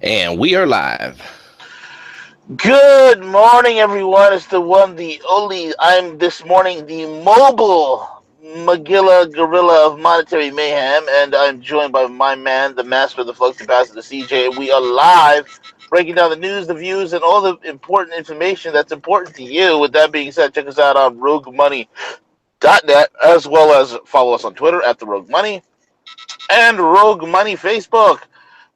And we are live. Good morning, everyone. It's the one, the only. I'm this morning the mobile Magilla Gorilla of Monetary Mayhem, and I'm joined by my man, the master of the flux capacitor, CJ. We are live, breaking down the news, the views, and all the important information that's important to you. With that being said, check us out on RogueMoney.net, as well as follow us on Twitter at the Rogue Money and Rogue Money Facebook.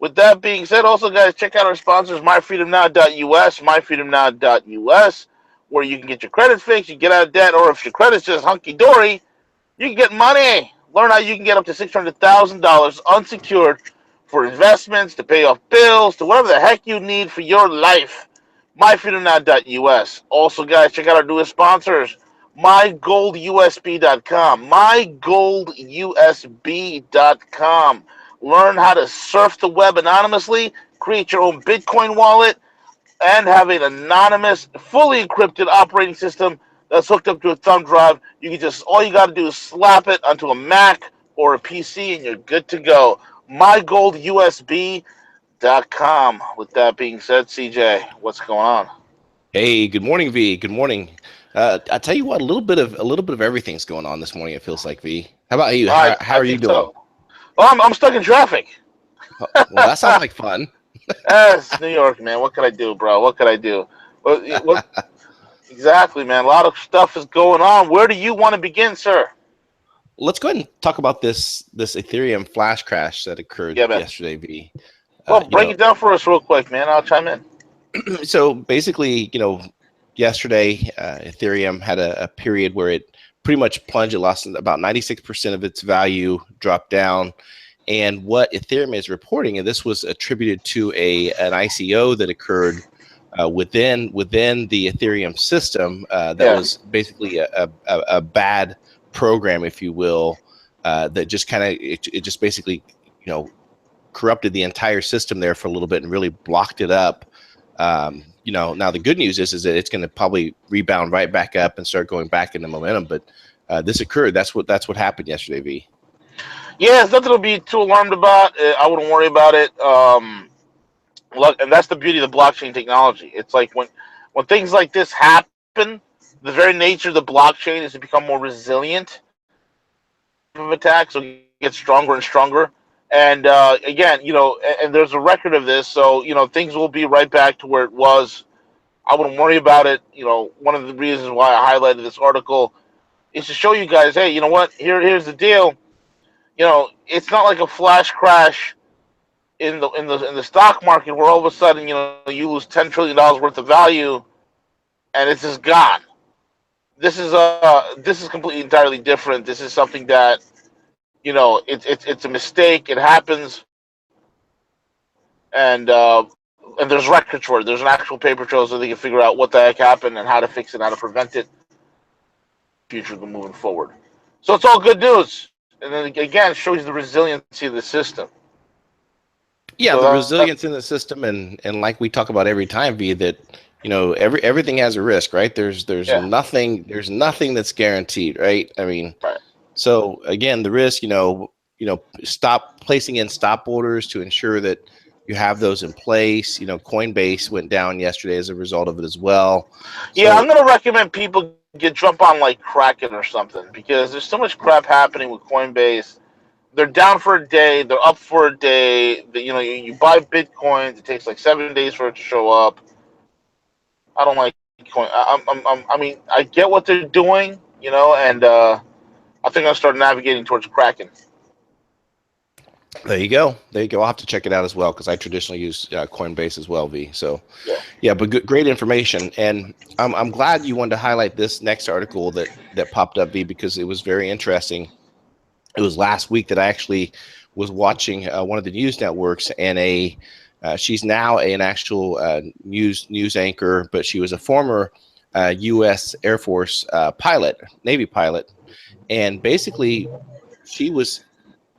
With that being said, also, guys, check out our sponsors, myfreedomnow.us, myfreedomnow.us, where you can get your credit fixed, you get out of debt, or if your credit's just hunky-dory, you can get money. Learn how you can get up to $600,000 unsecured for investments, to pay off bills, to whatever the heck you need for your life. myfreedomnow.us. Also, guys, check out our newest sponsors, mygoldusb.com. mygoldusb.com. Learn how to surf the web anonymously, create your own Bitcoin wallet, and have an anonymous, fully encrypted operating system that's hooked up to a thumb drive. You can just, all you got to do is slap it onto a Mac or a PC, and you're good to go. mygoldusb.com. With that being said, CJ, what's going on? Hey, good morning, V. Good morning. I tell you what, a little bit of everything's going on this morning. It feels like, V. How about you? How I are you think doing? so. Well, I'm stuck in traffic. Well, that sounds like fun. It's New York, man. What could I do, bro? What could I do? What exactly, man? A lot of stuff is going on. Where do you want to begin, sir? Let's go ahead and talk about this Ethereum flash crash that occurred Yeah, man. yesterday, V. Well, You break know, it down for us real quick, man. I'll chime in. so basically, yesterday Ethereum had a period where it pretty much plunged. It lost about 96% of its value, dropped down. And what Ethereum is reporting, and this was attributed to an ICO that occurred within the Ethereum system, that Yeah. was basically a bad program, if you will, that just kind of it just basically corrupted the entire system there for a little bit and really blocked it up. Now the good news is that it's going to probably rebound right back up and start going back into momentum. But this occurred. That's what happened yesterday, V. Yeah, it's nothing to be too alarmed about. I wouldn't worry about it. Look, and that's the beauty of the blockchain technology. It's like when things like this happen, the very nature of the blockchain is to become more resilient of attacks, so it gets stronger and stronger. And again, and there's a record of this, so things will be right back to where it was. I wouldn't worry about it. One of the reasons why I highlighted this article is to show you guys, hey, you know what? Here's the deal. It's not like a flash crash in the stock market where all of a sudden you lose $10 trillion worth of value and it's just gone. This is completely entirely different. This is something that it's a mistake. It happens, and there's records for it. There's an actual paper trail so they can figure out what the heck happened and how to fix it, how to prevent it, future moving forward. So it's all good news, and then again shows you the resiliency of the system. Yeah, So the that resilience in the system, and like we talk about every time, V, that everything has a risk, right? There's yeah, nothing that's guaranteed, right? I mean, right. so again, the risk, stop placing in stop orders to ensure that you have those in place. Coinbase went down yesterday as a result of it as well. Yeah, So I'm gonna recommend people jump on like Kraken or something because there's so much crap happening with Coinbase. They're down for a day, they're up for a day. You buy Bitcoins, it takes like 7 days for it to show up. I don't like Coin. I mean, I get what they're doing, and I think I'll start navigating towards Kraken. there you go. There you go. I'll have to check it out as well because I traditionally use Coinbase as well, V. So Yeah. yeah, but great information, and I'm glad you wanted to highlight this next article that popped up, V, because it was very interesting. It was last week that I actually was watching one of the news networks, and she's now an actual news anchor, but she was a former U.S. Air Force pilot, Navy pilot, and basically she was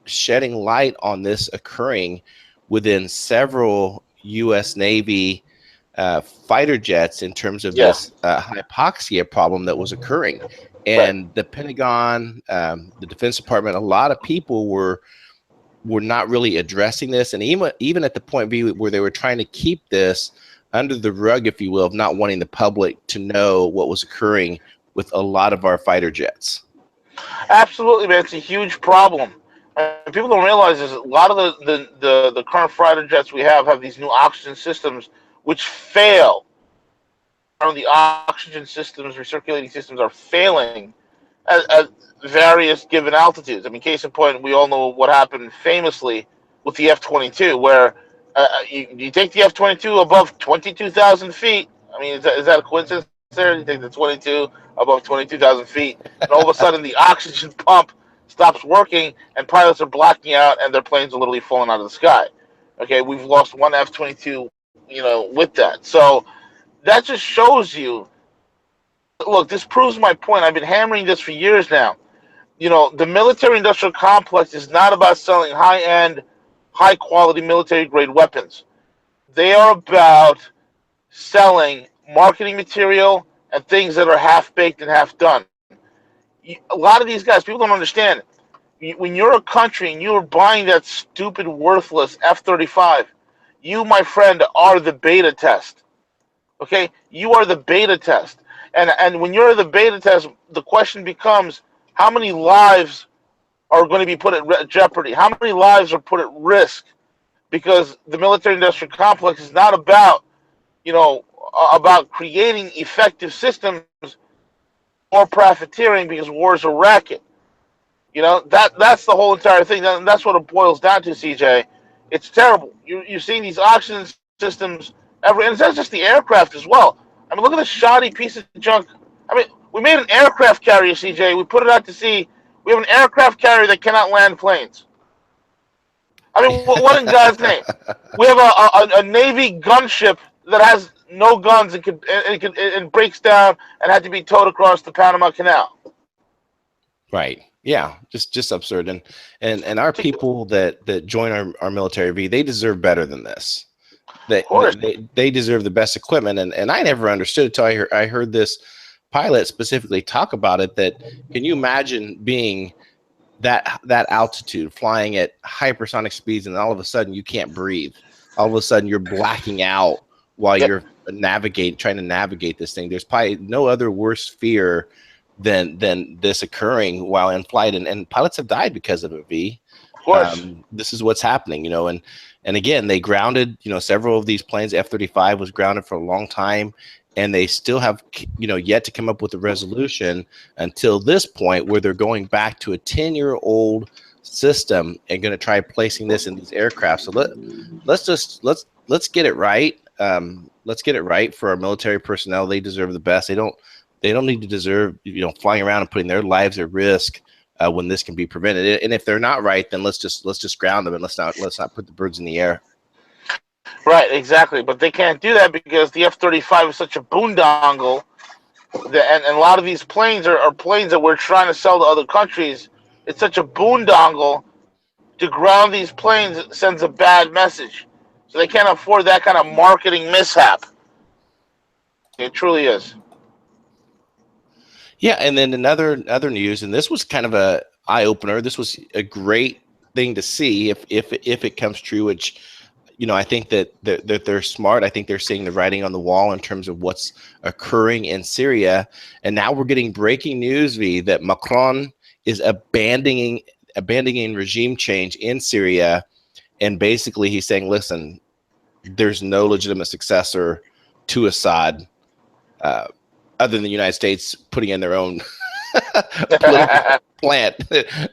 shedding light on this occurring within several U.S. Navy fighter jets in terms of Yeah. this hypoxia problem that was occurring. Right. And the Pentagon, the Defense Department, a lot of people were were not really addressing this, and even at the point where they were trying to keep this under the rug, if you will, of not wanting the public to know what was occurring with a lot of our fighter jets. Absolutely, man. It's a huge problem. And people don't realize is a lot of the current fighter jets we have these new oxygen systems which fail. The oxygen systems, recirculating systems are failing at various given altitudes. I mean, case in point, we all know what happened famously with the F-22, where you take the F-22 above 22,000 feet. I mean, is that a coincidence there? You take the 22 above 22,000 feet, and all of a sudden the oxygen pump stops working, and pilots are blacking out, and their planes are literally falling out of the sky. Okay, we've lost one F-22, with that. So that just shows you. Look, this proves my point. I've been hammering this for years now. The military-industrial complex is not about selling high-end, high-quality military-grade weapons. They are about selling marketing material and things that are half-baked and half-done. A lot of these guys, people don't understand. When you're a country and you're buying that stupid, worthless F-35, you, my friend, are the beta test. Okay? You are the beta test. And when you're the beta test, the question becomes, how many lives are going to be put at jeopardy? How many lives are put at risk? Because the military-industrial complex is not about, about creating effective systems or profiteering, because war is a racket. That's the whole entire thing. And that's what it boils down to, CJ. It's terrible. You're seeing these oxygen systems and it's not just the aircraft as well. I mean, look at this shoddy piece of junk. I mean, we made an aircraft carrier, CJ. We put it out to sea. We have an aircraft carrier that cannot land planes. I mean, what in God's name? We have a Navy gunship that has no guns and breaks down and had to be towed across the Panama Canal. Right. Yeah. Just absurd. And our people that join our military V, they deserve better than this. They deserve the best equipment. And I never understood it until I heard this pilot specifically talk about it. That, can you imagine being that altitude, flying at hypersonic speeds, and all of a sudden you can't breathe? All of a sudden you're blacking out while you're trying to navigate this thing. There's probably no other worse fear than this occurring while in flight, and pilots have died because of it. V, of course, this is what's happening, and again, they grounded, several of these planes. F-35 was grounded for a long time, and they still have, yet to come up with a resolution until this point where they're going back to a 10-year-old system and going to try placing this in these aircraft. So let's get it right. Let's get it right for our military personnel. They deserve the best. They don't need to deserve, flying around and putting their lives at risk when this can be prevented. And if they're not right, then let's just ground them, and let's not put the birds in the air. Right, exactly. But they can't do that because the F-35 is such a boondoggle, and a lot of these planes are planes that we're trying to sell to other countries. It's such a boondoggle to ground these planes. It sends a bad message. So they can't afford that kind of marketing mishap. It truly is. Yeah, and then other news, and this was kind of a eye opener. This was a great thing to see if it comes true. Which, I think that they're smart. I think they're seeing the writing on the wall in terms of what's occurring in Syria. And now we're getting breaking news, V, that Macron is abandoning regime change in Syria, and basically he's saying, listen, there's no legitimate successor to Assad. Other than the United States putting in their own political plant.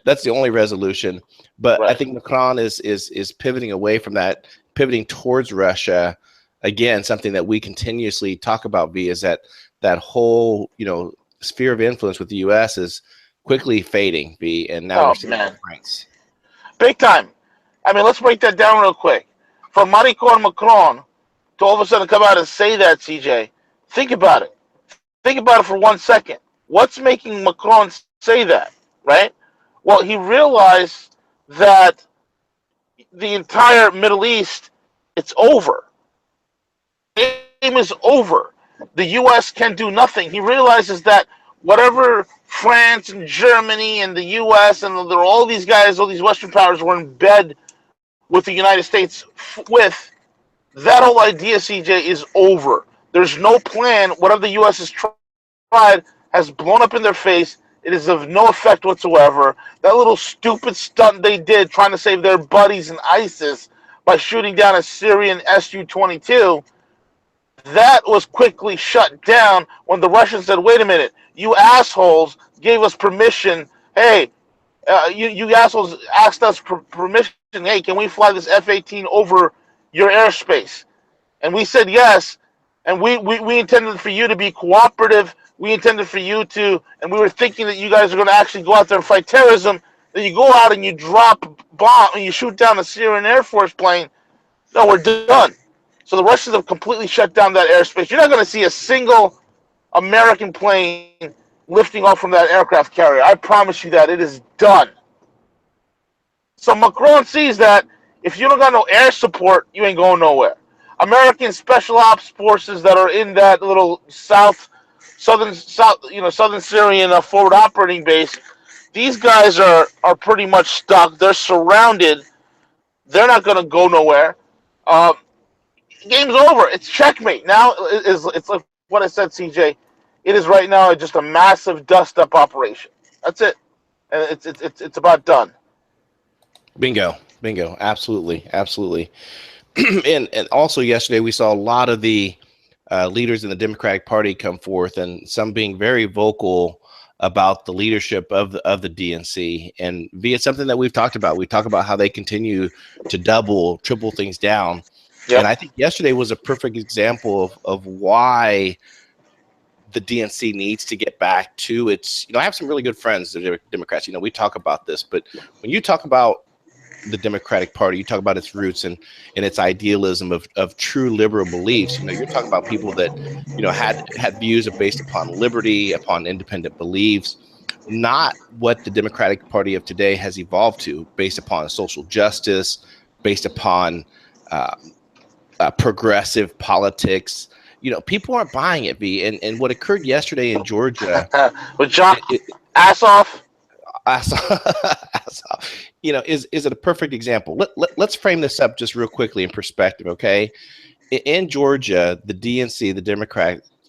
That's the only resolution. But right. I think Macron is pivoting away from that, pivoting towards Russia. Again, something that we continuously talk about, V, is that whole, sphere of influence with the U.S. is quickly fading, V, and now we're seeing the ranks. Big time. I mean, let's break that down real quick. From Maricon Macron to all of a sudden come out and say that, CJ, think about it. Think about it for 1 second. What's making Macron say that, right? Well, he realized that the entire Middle East, it's over. The game is over. The U.S. can do nothing. He realizes that whatever France and Germany and the U.S. and all these guys, all these Western powers were in bed with the United States with. That whole idea, CJ, is over. There's no plan. Whatever the U.S. has tried has blown up in their face. It is of no effect whatsoever. That little stupid stunt they did trying to save their buddies in ISIS by shooting down a Syrian Su-22, that was quickly shut down when the Russians said, wait a minute, you assholes gave us permission. Hey, you assholes asked us permission. Hey, can we fly this F-18 over your airspace? And we said yes. And we intended for you to be cooperative. We intended for you to, and we were thinking that you guys are going to actually go out there and fight terrorism. Then you go out and you drop bomb and you shoot down a Syrian Air Force plane. No, we're done. So the Russians have completely shut down that airspace. You're not going to see a single American plane lifting off from that aircraft carrier. I promise you that. It is done. So Macron sees that if you don't got no air support, you ain't going nowhere. American special ops forces that are in that little southern Syrian forward operating base, these guys are pretty much stuck. They're surrounded. They're not going to go nowhere. Game's over. It's checkmate. Now it's like what I said, CJ. It is right now just a massive dust-up operation. That's it, and it's about done. Bingo. Absolutely. and also yesterday we saw a lot of the leaders in the Democratic Party come forth, and some being very vocal about the leadership of the DNC. And it's something that we've talked about. We talk about how they continue to double, triple things down. Yep. And I think yesterday was a perfect example of why the DNC needs to get back to its, I have some really good friends that are Democrats. We talk about this, but when you talk about the Democratic Party, you talk about its roots and its idealism of true liberal beliefs. You're talking about people that, had views based upon liberty, upon independent beliefs, not what the Democratic Party of today has evolved to, based upon social justice, based upon progressive politics. People aren't buying it, V. And what occurred yesterday in Georgia with John ass off, is it a perfect example? Let's frame this up just real quickly in perspective, okay? In Georgia, the DNC, the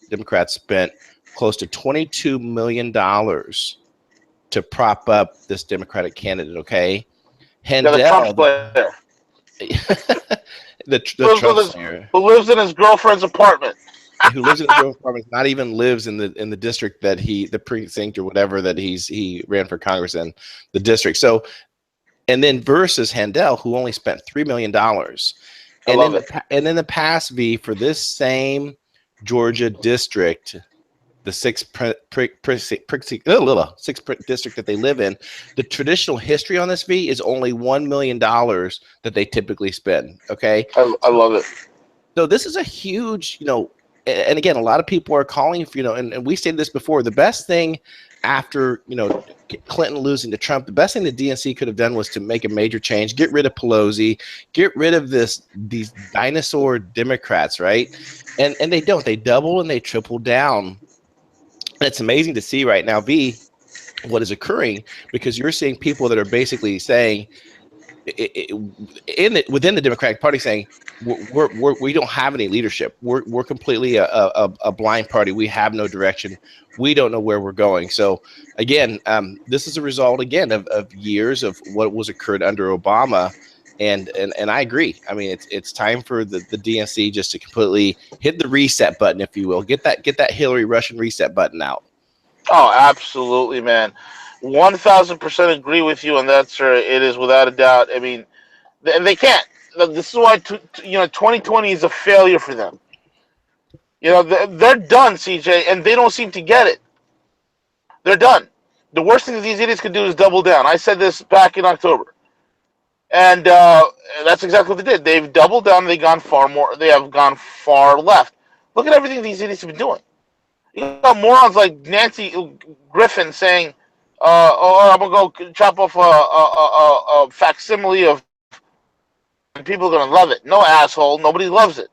Democrats spent close to $22 million to prop up this Democratic candidate, okay? Handel, the Trump player. the Trump player who lives in his girlfriend's apartment. Who lives in his girlfriend's apartment, not even lives in the district that the precinct or whatever that he ran for Congress in, the district. So, and then versus Handel, who only spent $3 million. And in the past, V, for this same Georgia district, the sixth district that they live in, the traditional history on this, V, is only $1 million that they typically spend. Okay, I love it. So this is a huge, and again, a lot of people are calling for, and we stated this before, the best thing after, Clinton losing to Trump, the best thing the DNC could have done was to make a major change, get rid of Pelosi, get rid of these dinosaur Democrats, right? And they don't. They double and they triple down. And it's amazing to see right now, V, what is occurring, because you're seeing people that are basically saying, within the Democratic Party, saying we don't have any leadership. We're completely a blind party. We have no direction. We don't know where we're going. So again, this is a result again of years of what was occurred under Obama, and I agree. I mean, it's time for the DNC just to completely hit the reset button, if you will. Get that Hillary Russian reset button out. Oh, absolutely, man. 1,000% agree with you on that, sir. It is without a doubt. I mean, they can't. This is why 2020 is a failure for them. They're done, CJ, and they don't seem to get it. They're done. The worst thing that these idiots could do is double down. I said this back in October, and that's exactly what they did. They've doubled down. They have gone far left. Look at everything these idiots have been doing. You got morons like Nancy Griffin saying, I'm going to go chop off a facsimile of, and people are going to love it. No, asshole. Nobody loves it.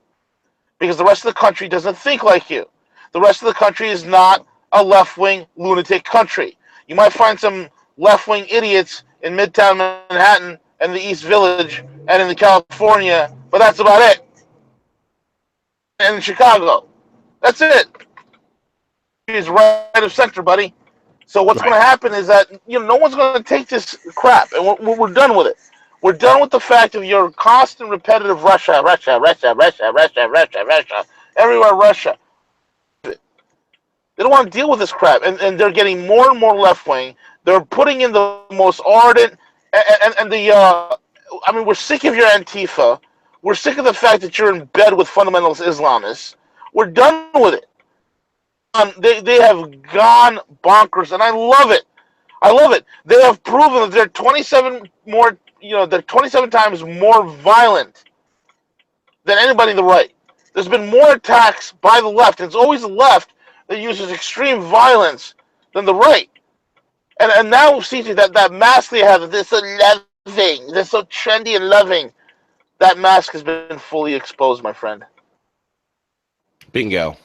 Because the rest of the country doesn't think like you. The rest of the country is not a left-wing lunatic country. You might find some left-wing idiots in Midtown Manhattan and the East Village and in California, but that's about it. And in Chicago, that's it. Is right of center, buddy. So what's Right. going to happen is that no one's going to take this crap, and we're done with it. We're done with the fact of your constant, repetitive Russia, Russia, Russia, Russia, Russia, Russia, Russia, everywhere Russia. They don't want to deal with this crap, and they're getting more and more left wing. They're putting in the most ardent, and the. I mean, we're sick of your Antifa. We're sick of the fact that you're in bed with fundamentalist Islamists. We're done with it. They have gone bonkers, and I love it. I love it. They have proven that they're 27 more. They're 27 times more violent than anybody on the right. There's been more attacks by the left, and it's always the left that uses extreme violence than the right. And now see that mask they have, they're so loving, they're so trendy and loving. That mask has been fully exposed, my friend. Bingo.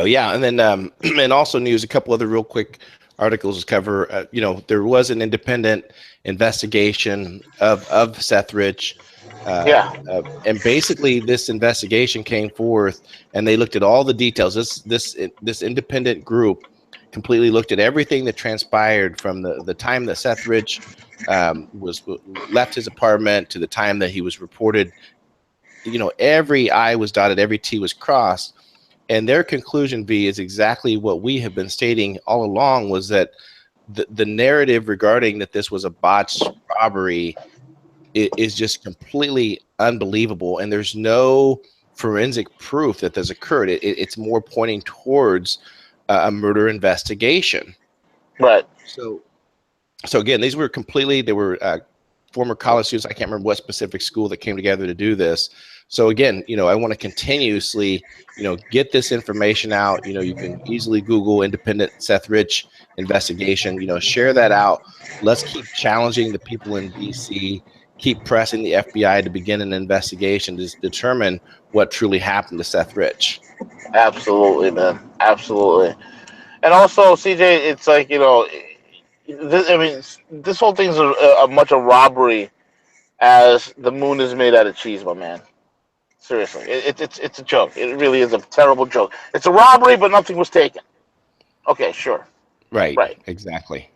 Yeah, and then and also news. A couple other real quick articles to cover. There was an independent investigation of Seth Rich. And basically, this investigation came forth, and they looked at all the details. This independent group completely looked at everything that transpired from the time that Seth Rich left his apartment to the time that he was reported. Every I was dotted, every T was crossed. And their conclusion, V, is exactly what we have been stating all along, was that the narrative regarding that this was a botched robbery is just completely unbelievable. And there's no forensic proof that this occurred. It's more pointing towards a murder investigation. Right. So again, they were former college students. I can't remember what specific school that came together to do this. So again, I want to continuously, get this information out. You can easily Google independent Seth Rich investigation, share that out. Let's keep challenging the people in DC, keep pressing the FBI to begin an investigation to determine what truly happened to Seth Rich. Absolutely, man. Absolutely. And also, CJ, it's like, this whole thing's a much a robbery as the moon is made out of cheese, my man. Seriously, it's a joke. It really is a terrible joke. It's a robbery, but nothing was taken. Okay, sure. Right. Exactly.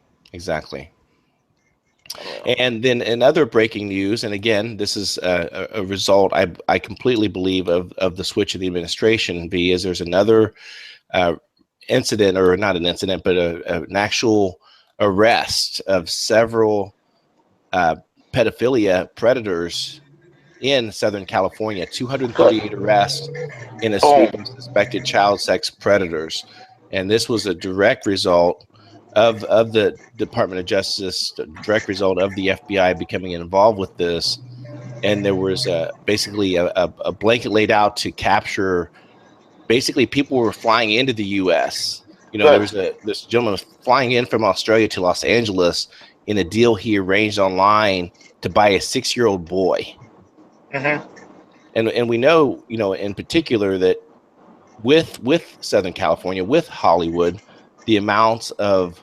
And then in other breaking news, and again, this is a result, I completely believe, of the switch of the administration, V, is there's another incident, or not an incident, but an actual arrest of several pedophilia predators in Southern California. 238 arrests in a sweep of suspected child sex predators. And this was a direct result of the Department of Justice, direct result of the FBI becoming involved with this. And there was basically a blanket laid out to capture, basically people were flying into the U.S. There was this gentleman was flying in from Australia to Los Angeles in a deal he arranged online to buy a 6-year-old boy. Mm-hmm. And we know, in particular that with Southern California, with Hollywood, the amounts of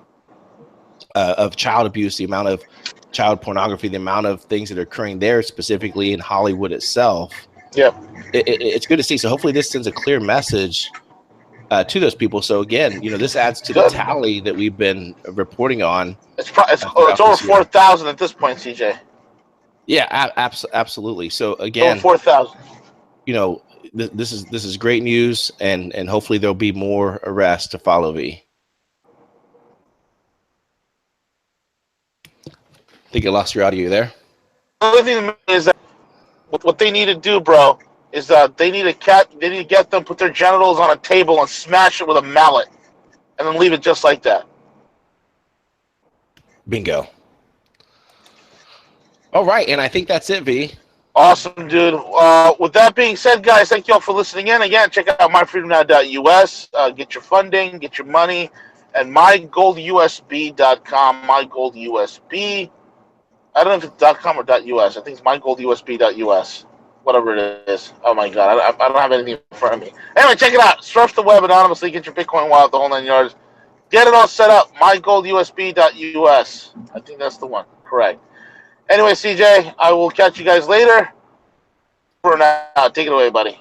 child abuse, the amount of child pornography, the amount of things that are occurring there, specifically in Hollywood itself. Yeah, it's good to see. So hopefully this sends a clear message to those people. So again, this adds to the tally that we've been reporting on. It's over 4,000 at this point, CJ. Yeah, absolutely. So again, 4,000. This is great news, and hopefully there'll be more arrests to follow. V. I think I lost your audio there. The other thing is that what they need to do, bro, is they need to get them, put their genitals on a table and smash it with a mallet, and then leave it just like that. Bingo. All right, and I think that's it, V. Awesome, dude. With that being said, guys, thank you all for listening in. Again, check out myfreedomnow.us. Get your funding, get your money, and mygoldusb.com. MyGoldUSB. I don't know if it's .com or .us. I think it's mygoldusb.us. whatever it is. Oh my god, I don't have anything in front of me. Anyway, check it out. Surf the web anonymously. Get your Bitcoin wallet, the whole 9 yards. Get it all set up. mygoldusb.us. I think that's the one. Correct. Anyway, CJ, I will catch you guys later. For now, take it away, buddy.